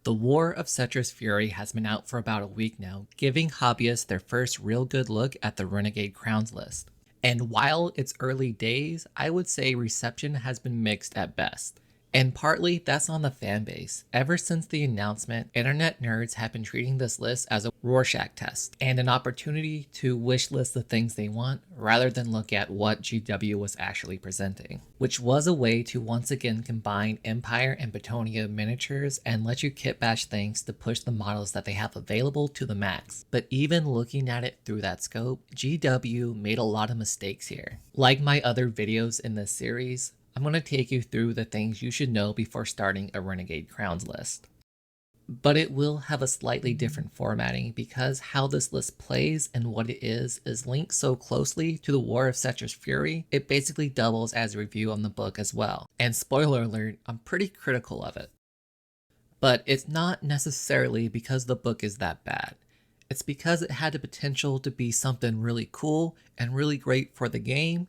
The War of Settra's Fury has been out for about a week now, giving hobbyists their first real good look at the Renegade Crowns list. And while it's early days, I would say reception has been mixed at best. And partly that's on the fanbase. Ever since the announcement, internet nerds have been treating this list as a Rorschach test and an opportunity to wishlist the things they want rather than look at what GW was actually presenting, which was a way to once again combine Empire and Bretonnia miniatures and let you kit bash things to push the models that they have available to the max. But even looking at it through that scope, GW made a lot of mistakes here. Like my other videos in this series, I'm going to take you through the things you should know before starting a Renegade Crowns list. But it will have a slightly different formatting because how this list plays and what it is linked so closely to the War of Settra's Fury, it basically doubles as a review on the book as well. And spoiler alert, I'm pretty critical of it. But it's not necessarily because the book is that bad. It's because it had the potential to be something really cool and really great for the game.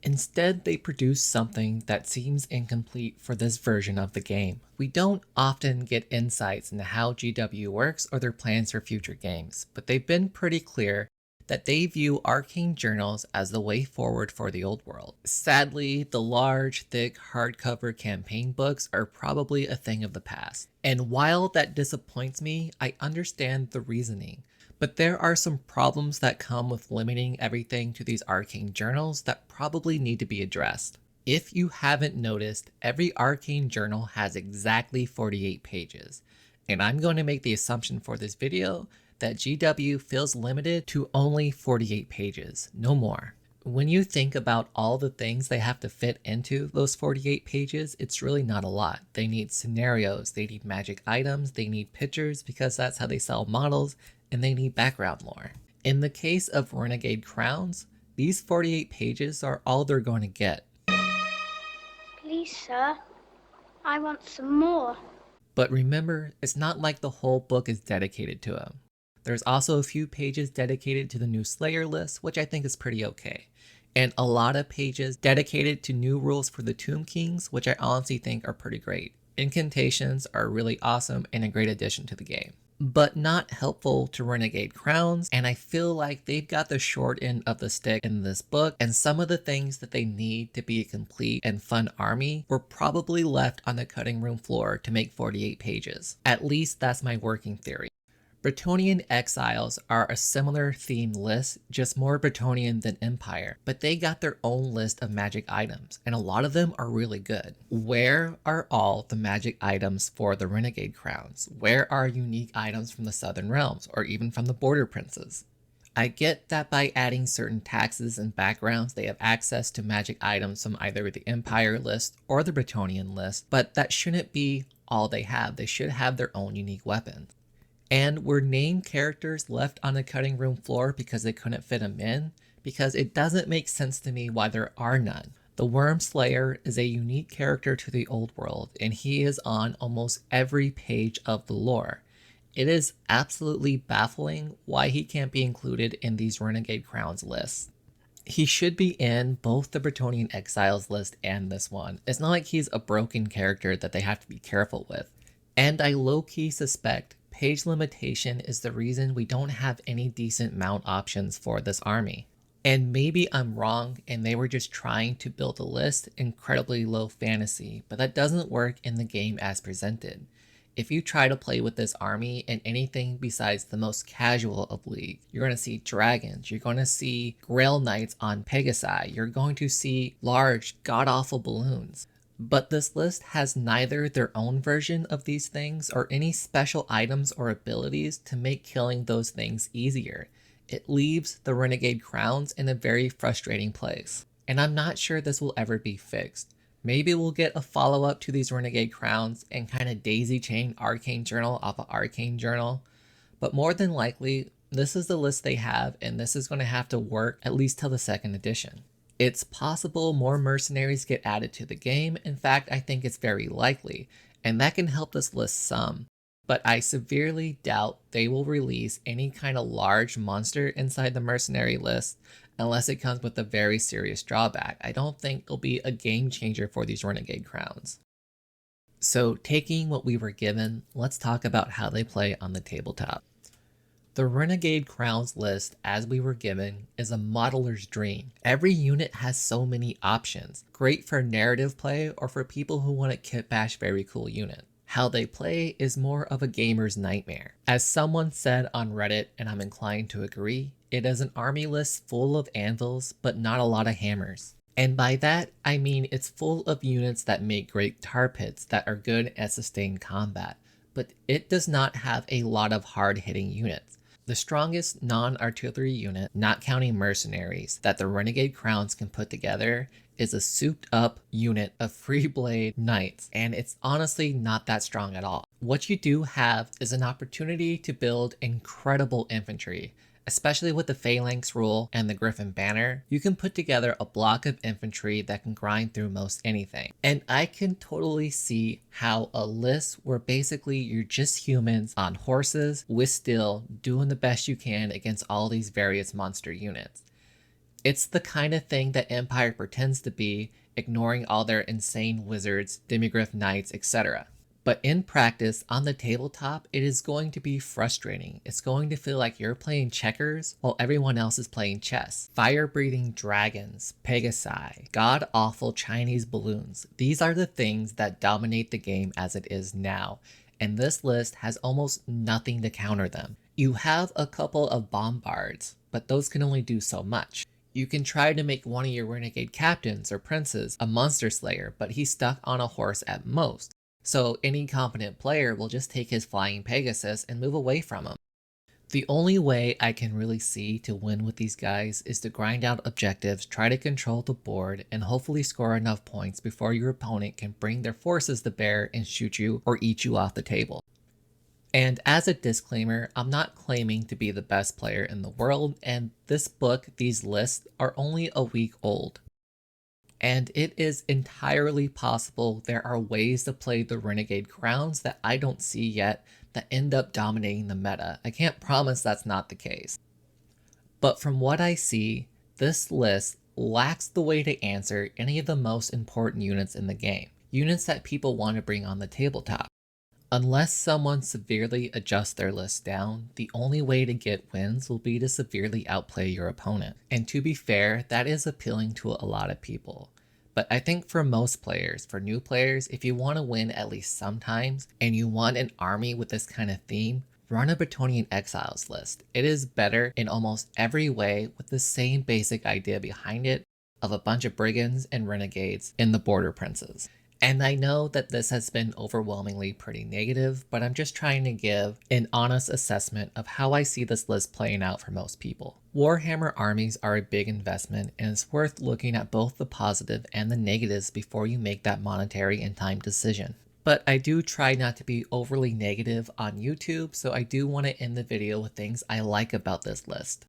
Instead, they produce something that seems incomplete for this version of the game. We don't often get insights into how GW works or their plans for future games, but they've been pretty clear that they view Arcane journals as the way forward for the old world. Sadly, the large, thick, hardcover campaign books are probably a thing of the past. And while that disappoints me, I understand the reasoning. But there are some problems that come with limiting everything to these Arcane journals that probably need to be addressed. If you haven't noticed, every Arcane journal has exactly 48 pages. And I'm going to make the assumption for this video that GW feels limited to only 48 pages, no more. When you think about all the things they have to fit into those 48 pages, it's really not a lot. They need scenarios, they need magic items, they need pictures because that's how they sell models, and they need background lore. In the case of Renegade Crowns, these 48 pages are all they're going to get. Please, sir, I want some more. But remember, it's not like the whole book is dedicated to them. There's also a few pages dedicated to the new Slayer list, which I think is pretty okay. And a lot of pages dedicated to new rules for the Tomb Kings, which I honestly think are pretty great. Incantations are really awesome and a great addition to the game, but not helpful to Renegade Crowns, and I feel like they've got the short end of the stick in this book, and some of the things that they need to be a complete and fun army were probably left on the cutting room floor to make 48 pages. At least that's my working theory. Bretonnian Exiles are a similar themed list, just more Bretonnian than Empire, but they got their own list of magic items, and a lot of them are really good. Where are all the magic items for the Renegade Crowns? Where are unique items from the Southern Realms, or even from the Border Princes? I get that by adding certain taxes and backgrounds, they have access to magic items from either the Empire list or the Bretonnian list, but that shouldn't be all they have. They should have their own unique weapons. And were named characters left on the cutting room floor because they couldn't fit them in? Because it doesn't make sense to me why there are none. The Worm Slayer is a unique character to the old world, and he is on almost every page of the lore. It is absolutely baffling why he can't be included in these Renegade Crowns lists. He should be in both the Bretonnian Exiles list and this one. It's not like he's a broken character that they have to be careful with. And I low-key suspect page limitation is the reason we don't have any decent mount options for this army. And maybe I'm wrong and they were just trying to build a list incredibly low fantasy, but that doesn't work in the game as presented. If you try to play with this army in anything besides the most casual of League, you're going to see dragons, you're going to see Grail Knights on Pegasi, you're going to see large god-awful balloons. But this list has neither their own version of these things or any special items or abilities to make killing those things easier. It leaves the Renegade Crowns in a very frustrating place. And I'm not sure this will ever be fixed. Maybe we'll get a follow-up to these Renegade Crowns and kind of daisy chain Arcane Journal off of Arcane Journal. But more than likely, this is the list they have, and this is going to have to work at least till the second edition. It's possible more mercenaries get added to the game. In fact, I think it's very likely, and that can help this list some. But I severely doubt they will release any kind of large monster inside the mercenary list unless it comes with a very serious drawback. I don't think it'll be a game changer for these Renegade Crowns. So taking what we were given, let's talk about how they play on the tabletop. The Renegade Crowns list, as we were given, is a modeler's dream. Every unit has so many options, great for narrative play or for people who want to kit bash very cool units. How they play is more of a gamer's nightmare. As someone said on Reddit, and I'm inclined to agree, it is an army list full of anvils, but not a lot of hammers. And by that, I mean it's full of units that make great tar pits that are good at sustained combat, but it does not have a lot of hard-hitting units. The strongest non-artillery unit, not counting mercenaries, that the Renegade Crowns can put together is a souped-up unit of free blade knights, and it's honestly not that strong at all. What you do have is an opportunity to build incredible infantry. Especially with the Phalanx rule and the Griffin banner, you can put together a block of infantry that can grind through most anything. And I can totally see how a list where basically you're just humans on horses with steel doing the best you can against all these various monster units. It's the kind of thing that Empire pretends to be, ignoring all their insane wizards, demigryph knights, etc. But in practice, on the tabletop, it is going to be frustrating. It's going to feel like you're playing checkers while everyone else is playing chess. Fire-breathing dragons, pegasi, god-awful Chinese balloons. These are the things that dominate the game as it is now, and this list has almost nothing to counter them. You have a couple of bombards, but those can only do so much. You can try to make one of your renegade captains or princes a monster slayer, but he's stuck on a horse at most. So any competent player will just take his flying Pegasus and move away from him. The only way I can really see to win with these guys is to grind out objectives, try to control the board, and hopefully score enough points before your opponent can bring their forces to bear and shoot you or eat you off the table. And as a disclaimer, I'm not claiming to be the best player in the world, and this book, these lists, are only a week old. And it is entirely possible there are ways to play the Renegade Crowns that I don't see yet that end up dominating the meta. I can't promise that's not the case. But from what I see, this list lacks the way to answer any of the most important units in the game. Units that people want to bring on the tabletop. Unless someone severely adjusts their list down, the only way to get wins will be to severely outplay your opponent. And to be fair, that is appealing to a lot of people. But I think for most players, for new players, if you want to win at least sometimes, and you want an army with this kind of theme, run a Bretonnian Exiles list. It is better in almost every way with the same basic idea behind it of a bunch of brigands and renegades in the border princes. And I know that this has been overwhelmingly pretty negative, but I'm just trying to give an honest assessment of how I see this list playing out for most people. Warhammer armies are a big investment, and it's worth looking at both the positive and the negatives before you make that monetary and time decision. But I do try not to be overly negative on YouTube, so I do want to end the video with things I like about this list.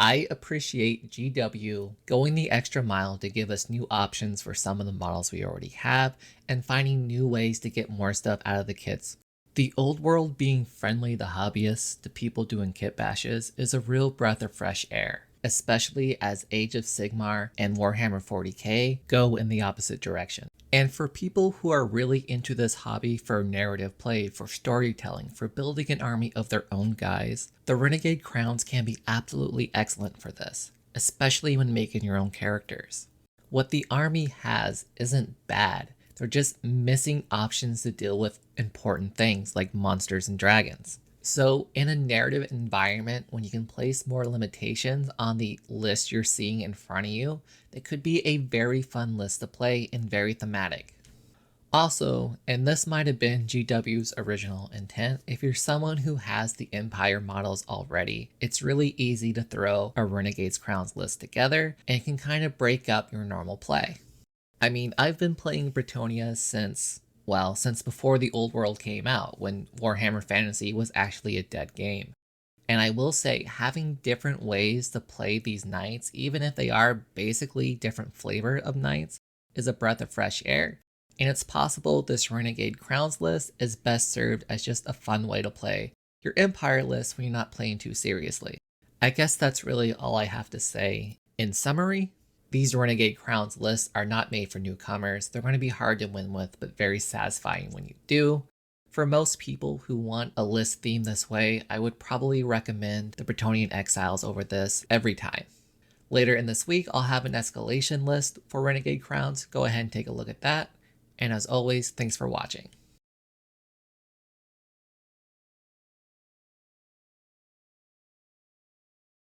I appreciate GW going the extra mile to give us new options for some of the models we already have and finding new ways to get more stuff out of the kits. The old world being friendly to hobbyists, to people doing kit bashes, is a real breath of fresh air, especially as Age of Sigmar and Warhammer 40k go in the opposite direction. And for people who are really into this hobby for narrative play, for storytelling, for building an army of their own guys, the Renegade Crowns can be absolutely excellent for this, especially when making your own characters. What the army has isn't bad, they're just missing options to deal with important things like monsters and dragons. So in a narrative environment, when you can place more limitations on the list you're seeing in front of you, it could be a very fun list to play and very thematic. Also, and this might have been GW's original intent, if you're someone who has the Empire models already, it's really easy to throw a Renegade's Crowns list together and can kind of break up your normal play. I mean, I've been playing Bretonnia since before the Old World came out, when Warhammer Fantasy was actually a dead game. And I will say, having different ways to play these knights, even if they are basically different flavor of knights, is a breath of fresh air. And it's possible this Renegade Crowns list is best served as just a fun way to play your Empire list when you're not playing too seriously. I guess that's really all I have to say. In summary, These Renegade Crowns lists are not made for newcomers. They're going to be hard to win with, but very satisfying when you do. For most people who want a list themed this way, I would probably recommend the Bretonnian Exiles over this every time. Later in this week, I'll have an escalation list for Renegade Crowns. Go ahead and take a look at that. And as always, thanks for watching.